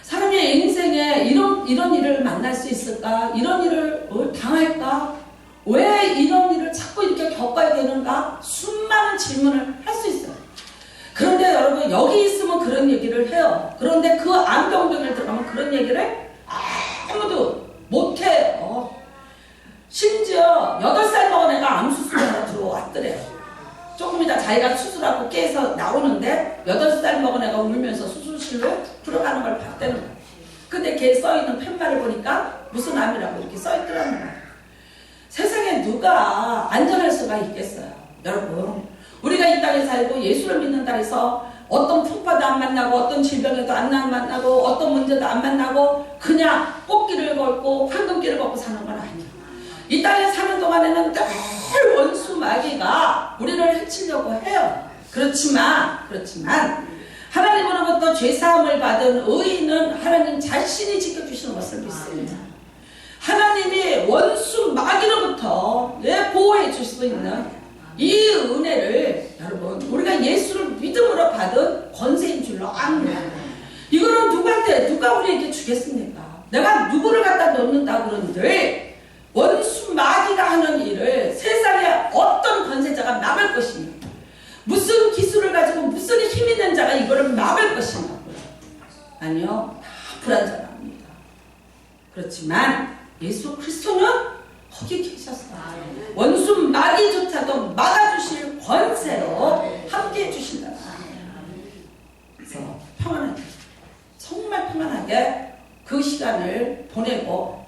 사람의 내 인생에 이런 일을 만날 수 있을까? 이런 일을 당할까? 왜 이런 일을 자꾸 이렇게 겪어야 되는가? 수많은 질문을 할 수 있어요. 그런데 여러분 여기 있으면 그런 얘기를 해요. 그런데 그 안병동에 들어가면 그런 얘기를 아무도 못해요. 심지어 8살 먹은 애가 암 수술하러 들어왔더래요. 조금 이따 자기가 수술하고 깨서 나오는데 8살 먹은 애가 울면서 수술실로 들어가는 걸 봤다는 거예요. 근데 걔 써있는 팻말을 보니까 무슨 암이라고 이렇게 써있더라는 거예요. 세상에 누가 안전할 수가 있겠어요. 여러분 우리가 이 땅에 살고 예수를 믿는다 해서 어떤 풍파도 안 만나고 어떤 질병에도 안 만나고 어떤 문제도 안 만나고 그냥 꽃길을 걷고 황금길을 걷고 사는 건 아니에요. 이 땅에 사는 동안에는 늘 원수 마귀가 우리를 해치려고 해요. 그렇지만 하나님으로부터 죄사함을 받은 의인은 하나님 자신이 지켜주시는 것을 믿습니다. 하나님이 원수 마귀로부터 보호해 줄 수 있는 이 은혜를 여러분 우리가 예수를 믿음으로 받은 권세인 줄로 압니다. 이거는 누가 우리에게 주겠습니까? 내가 누구를 갖다 놓는다 그런들 원수 마귀가 하는 일을 세상에 어떤 권세자가 막을 것입니까? 무슨 기술을 가지고 무슨 힘 있는 자가 이거를 막을 것인가? 아니요, 다 불안전합니다. 그렇지만 예수 그리스도는 거기 계셨어요. 원수 마귀조차도 막아주실 권세로 함께 해주신다. 그래서 평안하게, 정말 평안하게 그 시간을 보내고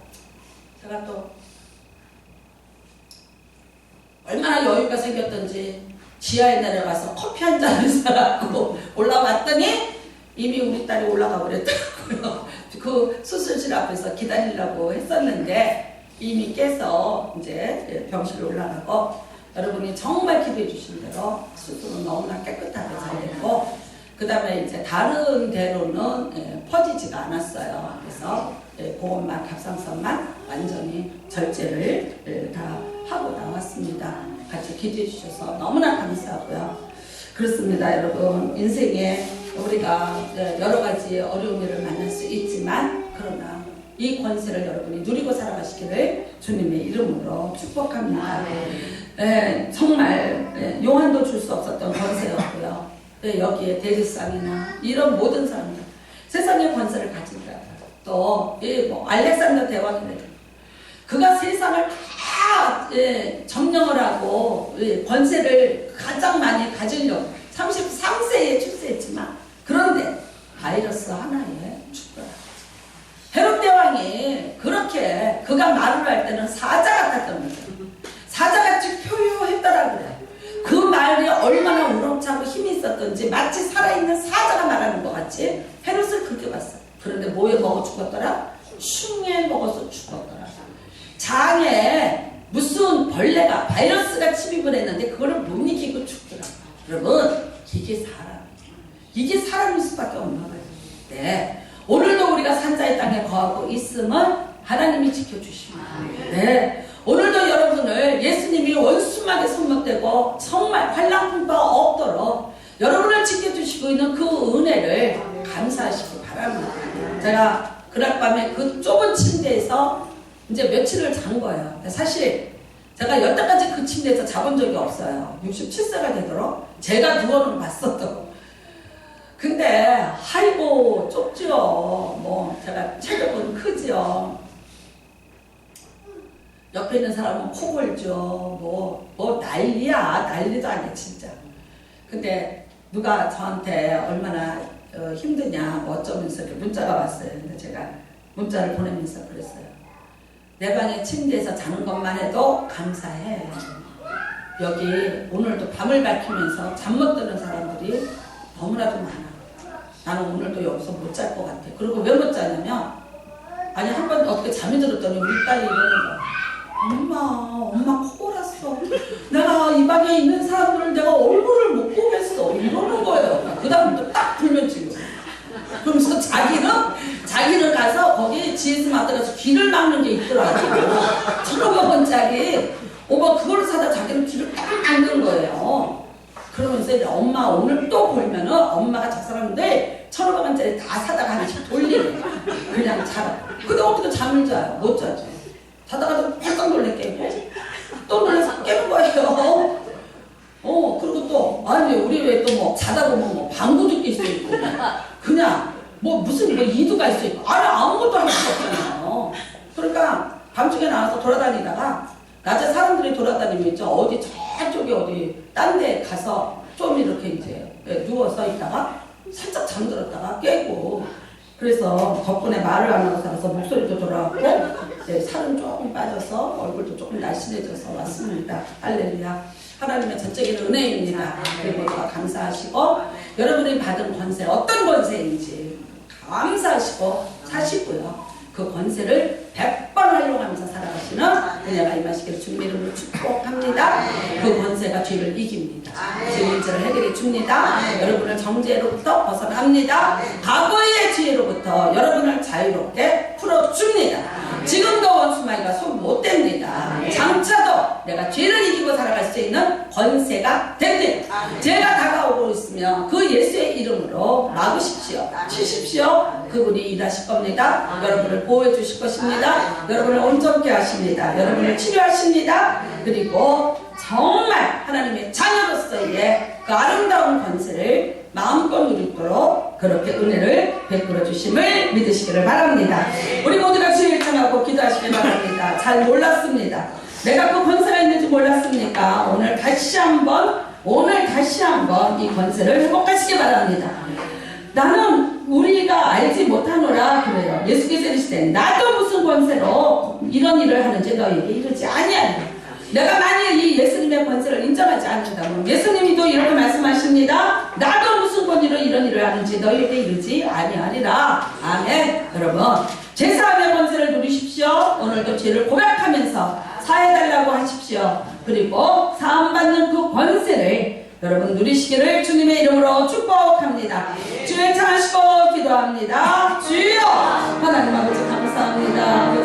제가 또 얼마나 여유가 생겼던지 지하에 내려가서 커피 한 잔을 사갖고 올라왔더니 이미 우리 딸이 올라가 버렸더라고요. 그 수술실 앞에서 기다리려고 했었는데 이미 깨서 이제 병실로 올라가고 여러분이 정말 기도해 주신 대로 수술은 너무나 깨끗하게 잘 됐고 그 다음에 이제 다른 데로는 퍼지지가 않았어요. 그래서 그것만 갑상선만 완전히 절제를 다 하고 나왔습니다. 같이 기도해 주셔서 너무나 감사하고요. 그렇습니다. 여러분 인생에 우리가 여러 가지 어려운 일을 만날 수 있지만 그러나 이 권세를 여러분이 누리고 살아가시기를 주님의 이름으로 축복합니다. 정말 용한도 줄 수 없었던 권세였고요. 여기에 대리상이나 이런 모든 사람들 세상의 권세를 가진 자 또 알렉산더 대왕이래요. 그가 세상을 다 점령을 하고 권세를 가장 많이 가지려고 33세에 출세했지만 그런데 바이러스 하나에 죽더라. 헤롯 대왕이 그렇게 그가 말을 할 때는 사자 같았던 거죠. 사자같이 표효했더라 그래. 그 말이 얼마나 우렁차고 힘이 있었던지 마치 살아있는 사자가 말하는 것 같이 헤롯을 그렇게 봤어요. 그런데 뭐에 먹어 죽었더라? 흉에 먹어서 죽었더라. 장에 무슨 벌레가 바이러스가 침입을 했는데 그거를 못 이기고 죽더라. 여러분 이게 사람일 수밖에 없는 거예요. 네. 오늘도 우리가 산자의 땅에 거하고 있음은 하나님이 지켜주십니다. 네. 오늘도 여러분을 예수님이 원수막에 손목대고 정말 환난풍파가 없도록 여러분을 지켜주시고 있는 그 은혜를 감사하시기 바랍니다. 제가 그날 밤에 그 좁은 침대에서 이제 며칠을 잔 거예요. 사실 제가 여태까지 그 침대에서 자본 적이 없어요. 67세가 되도록 제가 누워는 봤어도. 근데 아이고 좁지요. 뭐 제가 체격은 크지요. 옆에 있는 사람은 코 골죠. 뭐 난리도 아니야 진짜. 근데 누가 저한테 얼마나 힘드냐 어쩌면서 이렇게 문자가 왔어요. 근데 제가 문자를 보내면서 그랬어요. 내 방에 침대에서 자는 것만 해도 감사해. 여기 오늘도 밤을 밝히면서 잠 못 드는 사람들이 너무나도 많아. 나는 오늘도 여기서 못 잘 것 같아. 그리고 왜 못 자냐면 아니 한 번 어떻게 잠이 들었더니 우리 딸이 이러는 거야. 엄마 코 골았어. 내가 이 방에 있는 사람들을 내가 얼굴을 못 보겠어. 이러는 거예요. 그 다음부터 딱 불면 지금. 그러면서 자기는 가서 거기 GS 마트 가서 귀를 막는 게 있더라고. 1,500원짜리. 오빠 그걸 사다 자기는 귀를 딱 막는 거예요. 그러면서 이제 엄마 오늘 또 보면은 엄마가 저 사람들 1,500원짜리 다 사다가 하나씩 돌리래. 자라. 근데 어떻게 잠을 자요? 못 자죠. 자다가 펄떡 놀래 깨고 또 놀래서 깨는 거예요. 그리고 또 아니 우리 왜 또 뭐 자다 보면 뭐 방구도 낄 수 있고 그냥 뭐 무슨 뭐 이두가 있을 수 있고 아니 아무것도 할 수 없잖아요. 그러니까 밤중에 나와서 돌아다니다가 낮에 사람들이 돌아다니면 있죠. 어디 저쪽에 어디 딴 데 가서 좀 이렇게 이제 누워서 있다가 살짝 잠들었다가 깨고 그래서 덕분에 말을 안 하고 살아서 목소리도 돌아왔고 살은 조금 빠져서 얼굴도 조금 날씬해져서 왔습니다. 할렐루야. 하나님의 전적인 은혜입니다. 그리고 감사하시고 여러분이 받은 권세 어떤 권세인지 감사하시고 사시고요. 그 권세를 100번 활용하면서 살아가시는 은혜가 임하시기를 주님 이름으로 축복합니다. 그 권세가 죄를 이깁니다. 죄 문제를 해결해 줍니다. 여러분을 정죄로부터 벗어납니다. 과거의 죄로부터 여러분을 자유롭게 풀어줍니다. 지금도 원수마귀가 손 못 댑니다. 장차도 내가 죄를 이기고 살아갈 수 있는 권세가 됩니다. 죄가 다가오고 있으면 그 예수의 이름으로 막으십시오. 치십시오. 그분이 일하실 겁니다. 여러분을 보호해 주실 것입니다. 여러분을 온전케 하십니다. 여러분을 치료하십니다. 그리고 정말 하나님의 자녀로서의 그 아름다운 권세를 마음껏 누리도록 그렇게 은혜를 베풀어 주심을 믿으시기를 바랍니다. 우리 모두가 주의 청하고 기도하시기 바랍니다. 잘 몰랐습니다. 내가 그 권세가 있는지 몰랐습니까? 오늘 다시 한번 이 권세를 회복하시기 바랍니다. 나는 우리가 알지 못하노라 그래요. 예수께서 이르시되 나도 무슨 권세로 이런 일을 하는지 너에게 이르지 아니하리라. 내가 만약 이 예수님의 권세를 인정하지 않는다면 예수님이 또 이렇게 말씀하십니다. 나도 무슨 권위로 이런 일을 하는지 너에게 이르지 아니하리라. 아멘. 여러분 제사함의 권세를 누리십시오. 오늘도 죄를 고백하면서 사해달라고 하십시오. 그리고 사함받는 그 권세를 여러분 누리시기를 주님의 이름으로 축복합니다. 주의 창하시고 기도합니다. 주여 하나님 아버지 감사합니다.